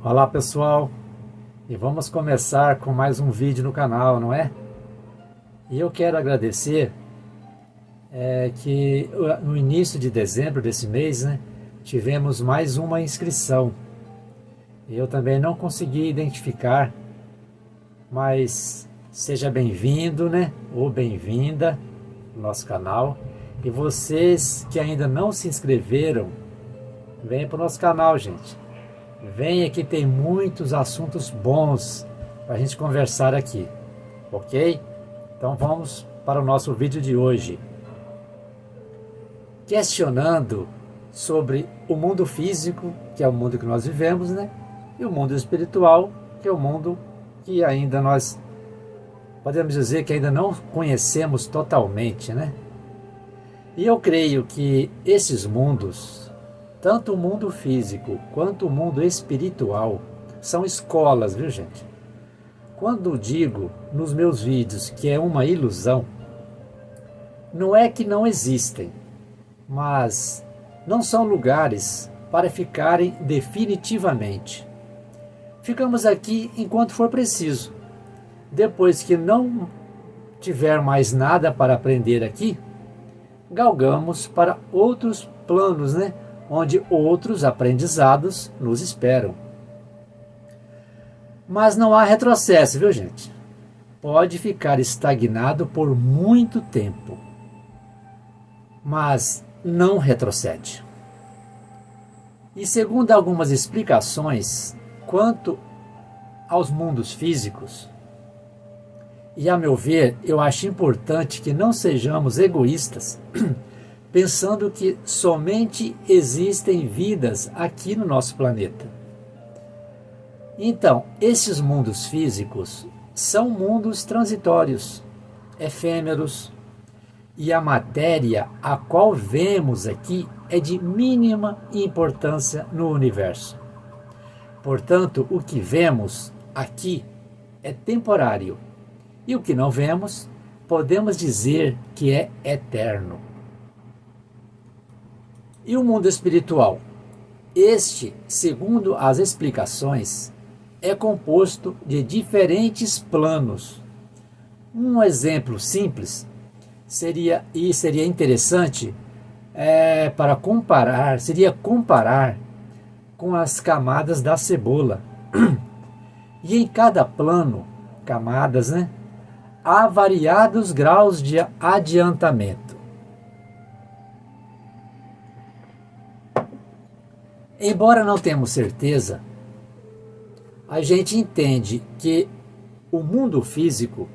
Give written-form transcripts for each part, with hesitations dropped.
Olá pessoal, e vamos começar com mais um vídeo no canal, não é? E eu quero agradecer que no início de dezembro desse mês, né, tivemos mais uma inscrição. Eu também não consegui identificar, mas seja bem-vindo, né, ou bem-vinda no nosso canal. E vocês que ainda não se inscreveram, venham para o nosso canal, gente. Venha que tem muitos assuntos bons para a gente conversar aqui, ok? Então vamos para o nosso vídeo de hoje. Questionando sobre o mundo físico, que é o mundo que nós vivemos, né? E o mundo espiritual, que é o mundo que ainda nós podemos dizer que ainda não conhecemos totalmente, né? E eu creio que esses mundos, tanto o mundo físico quanto o mundo espiritual, são escolas, viu gente? Quando digo nos meus vídeos que é uma ilusão, não é que não existem, mas não são lugares para ficarem definitivamente. Ficamos aqui enquanto for preciso. Depois que não tiver mais nada para aprender aqui, galgamos para outros planos, né? Onde outros aprendizados nos esperam. Mas não há retrocesso, viu gente? Pode ficar estagnado por muito tempo, mas não retrocede. E segundo algumas explicações quanto aos mundos físicos, e a meu ver, eu acho importante que não sejamos egoístas, pensando que somente existem vidas aqui no nosso planeta. Então, esses mundos físicos são mundos transitórios, efêmeros, e a matéria a qual vemos aqui é de mínima importância no universo. Portanto, o que vemos aqui é temporário, e o que não vemos, podemos dizer que é eterno. E o mundo espiritual? Este, segundo as explicações, é composto de diferentes planos. Um exemplo simples seria interessante para comparar, seria comparar com as camadas da cebola. E em cada plano, camadas, né, há variados graus de adiantamento. Embora não tenhamos certeza, a gente entende que o mundo físico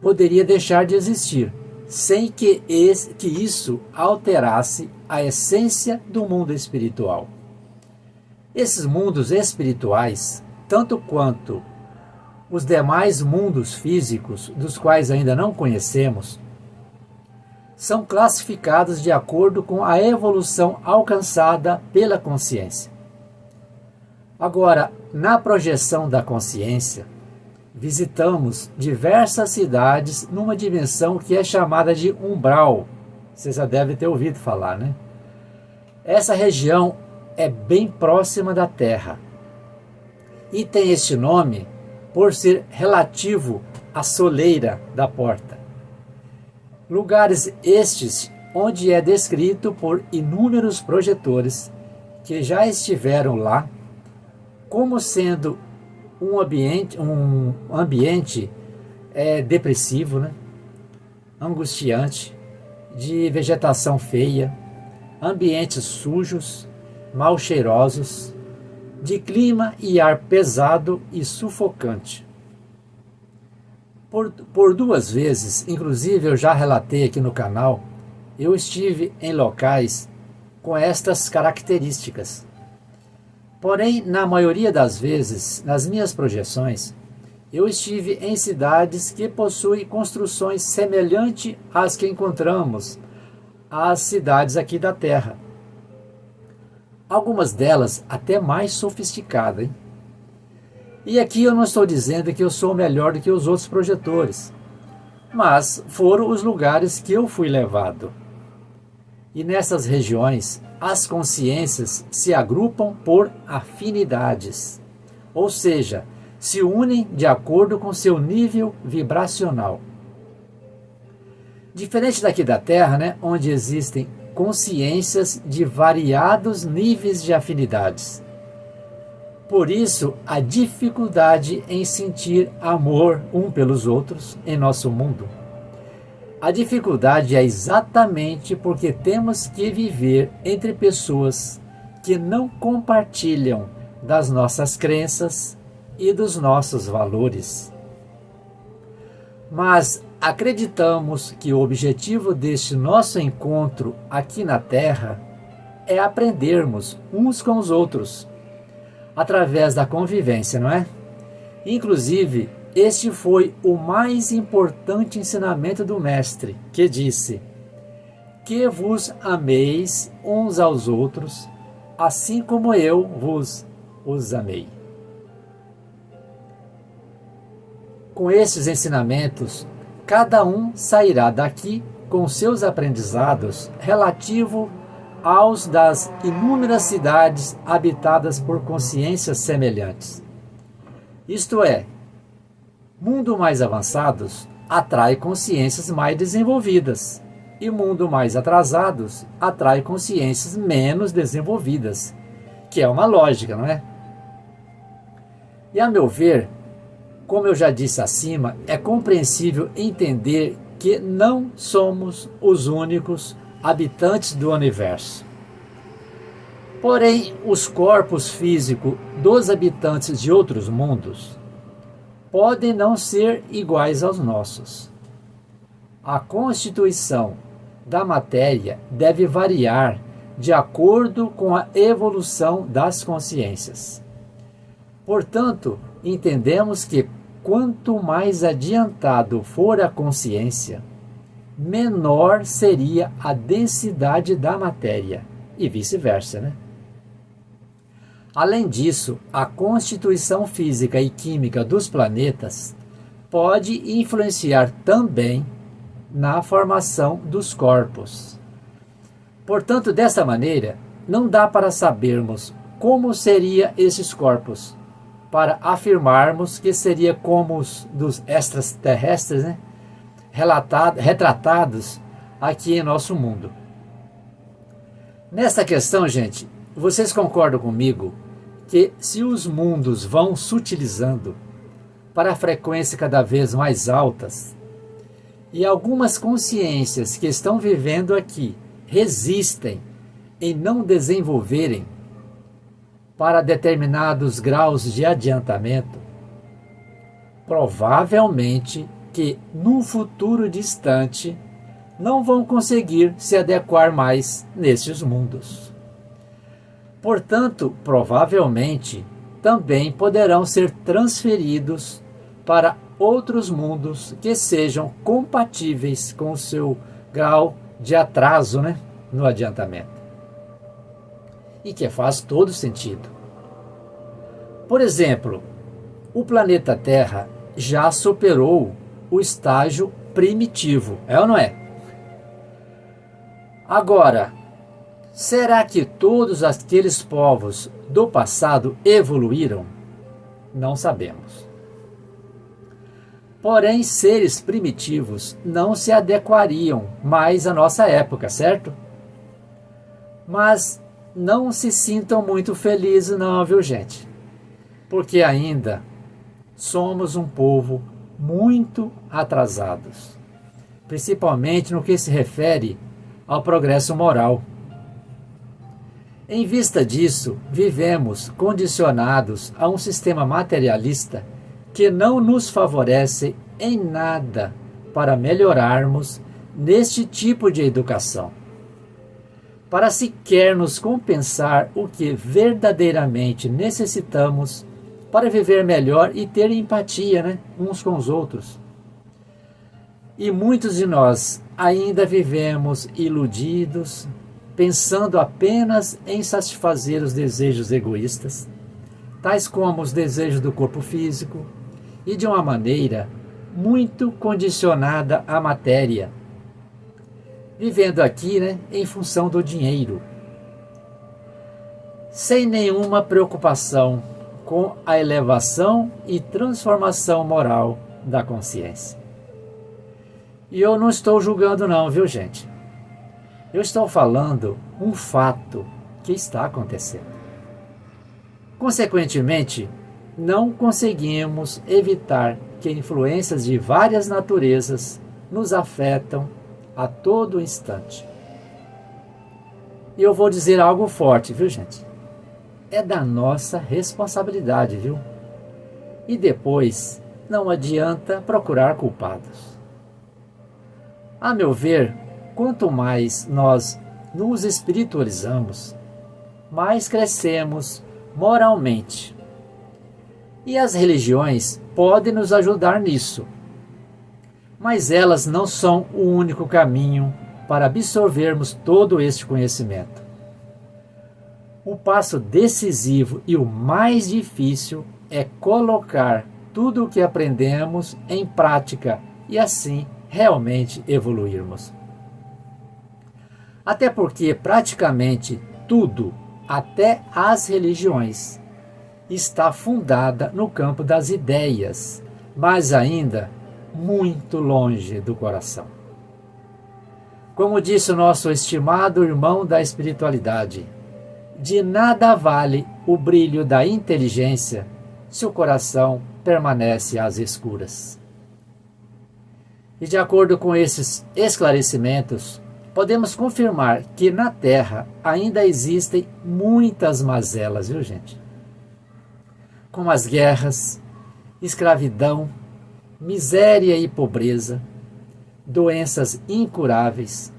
poderia deixar de existir, sem que isso alterasse a essência do mundo espiritual. Esses mundos espirituais, tanto quanto os demais mundos físicos, dos quais ainda não conhecemos, são classificados de acordo com a evolução alcançada pela consciência. Agora, na projeção da consciência, visitamos diversas cidades numa dimensão que é chamada de umbral. Você já deve ter ouvido falar, né? Essa região é bem próxima da Terra e tem este nome por ser relativo à soleira da porta. Lugares estes onde é descrito por inúmeros projetores que já estiveram lá, como sendo um ambiente depressivo, né? Angustiante, de vegetação feia, ambientes sujos, mal cheirosos, de clima e ar pesado e sufocante. Por duas vezes, inclusive eu já relatei aqui no canal, eu estive em locais com estas características. Porém, na maioria das vezes, nas minhas projeções, eu estive em cidades que possuem construções semelhantes às que encontramos às cidades aqui da Terra. Algumas delas até mais sofisticadas, hein? E aqui eu não estou dizendo que eu sou melhor do que os outros projetores, mas foram os lugares que eu fui levado. E nessas regiões, as consciências se agrupam por afinidades, ou seja, se unem de acordo com seu nível vibracional. Diferente daqui da Terra, né, onde existem consciências de variados níveis de afinidades. Por isso, a dificuldade em sentir amor um pelos outros em nosso mundo. A dificuldade é exatamente porque temos que viver entre pessoas que não compartilham das nossas crenças e dos nossos valores. Mas acreditamos que o objetivo deste nosso encontro aqui na Terra é aprendermos uns com os outros, através da convivência, não é? Inclusive, este foi o mais importante ensinamento do Mestre, que disse: que vos ameis uns aos outros, assim como eu os amei. Com esses ensinamentos, cada um sairá daqui com seus aprendizados relativo aos das inúmeras cidades habitadas por consciências semelhantes. Isto é, mundo mais avançados atrai consciências mais desenvolvidas, e mundo mais atrasados atrai consciências menos desenvolvidas, que é uma lógica, não é? E a meu ver, como eu já disse acima, é compreensível entender que não somos os únicos habitantes do universo. Porém, os corpos físicos dos habitantes de outros mundos podem não ser iguais aos nossos. A constituição da matéria deve variar de acordo com a evolução das consciências. Portanto, entendemos que quanto mais adiantado for a consciência, menor seria a densidade da matéria, e vice-versa, né? Além disso, a constituição física e química dos planetas pode influenciar também na formação dos corpos. Portanto, dessa maneira, não dá para sabermos como seriam esses corpos, para afirmarmos que seria como os dos extraterrestres, né? Retratados aqui em nosso mundo. Nessa questão, gente, vocês concordam comigo que se os mundos vão sutilizando para frequências cada vez mais altas, e algumas consciências que estão vivendo aqui resistem em não desenvolverem para determinados graus de adiantamento, provavelmente que num futuro distante não vão conseguir se adequar mais nesses mundos. Portanto, provavelmente também poderão ser transferidos para outros mundos que sejam compatíveis com o seu grau de atraso, né, no adiantamento. E que faz todo sentido. Por exemplo, o planeta Terra já superou o estágio primitivo, é ou não é? Agora, será que todos aqueles povos do passado evoluíram? Não sabemos. Porém, seres primitivos não se adequariam mais à nossa época, certo? Mas não se sintam muito felizes não, viu, gente? Porque ainda somos um povo muito atrasados, principalmente no que se refere ao progresso moral. Em vista disso, vivemos condicionados a um sistema materialista que não nos favorece em nada para melhorarmos neste tipo de educação. Para sequer nos compensar o que verdadeiramente necessitamos para viver melhor e ter empatia, né, uns com os outros. E muitos de nós ainda vivemos iludidos, pensando apenas em satisfazer os desejos egoístas, tais como os desejos do corpo físico, e de uma maneira muito condicionada à matéria. vivendo aqui, né, em função do dinheiro, sem nenhuma preocupação com a elevação e transformação moral da consciência. E eu não estou julgando não, viu, gente? Eu estou falando um fato que está acontecendo. Consequentemente, não conseguimos evitar que influências de várias naturezas nos afetam a todo instante. E eu vou dizer algo forte, viu, gente? É da nossa responsabilidade, viu? E depois, não adianta procurar culpados. A meu ver, quanto mais nós nos espiritualizamos, mais crescemos moralmente. E as religiões podem nos ajudar nisso, mas elas não são o único caminho para absorvermos todo este conhecimento. O passo decisivo e o mais difícil é colocar tudo o que aprendemos em prática e assim realmente evoluirmos. Até porque praticamente tudo, até as religiões, está fundada no campo das ideias, mas ainda muito longe do coração. Como disse o nosso estimado irmão da espiritualidade, de nada vale o brilho da inteligência se o coração permanece às escuras. E de acordo com esses esclarecimentos, podemos confirmar que na Terra ainda existem muitas mazelas, viu, gente? Como as guerras, escravidão, miséria e pobreza, doenças incuráveis,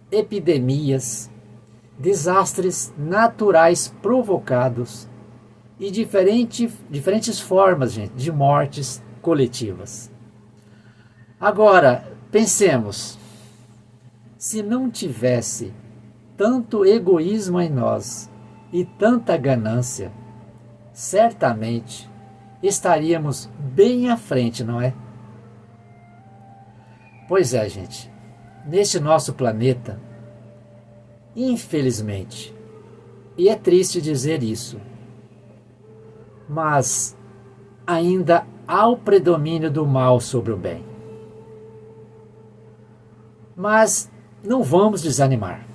epidemias, desastres naturais provocados e diferentes formas, gente, de mortes coletivas. Agora, pensemos, se não tivesse tanto egoísmo em nós e tanta ganância, certamente estaríamos bem à frente, não é? Pois é, gente, neste nosso planeta, infelizmente, e é triste dizer isso, mas ainda há o predomínio do mal sobre o bem. Mas não vamos desanimar.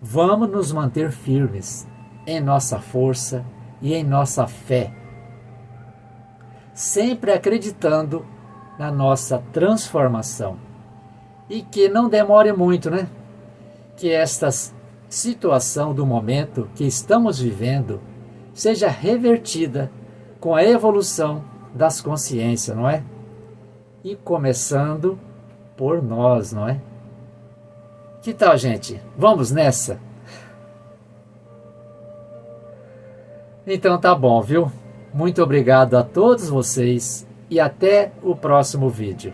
Vamos nos manter firmes em nossa força e em nossa fé, sempre acreditando na nossa transformação e que não demore muito, né? Que esta situação do momento que estamos vivendo seja revertida com a evolução das consciências, não é? E começando por nós, não é? Que tal, gente? Vamos nessa? Então tá bom, viu? Muito obrigado a todos vocês e até o próximo vídeo.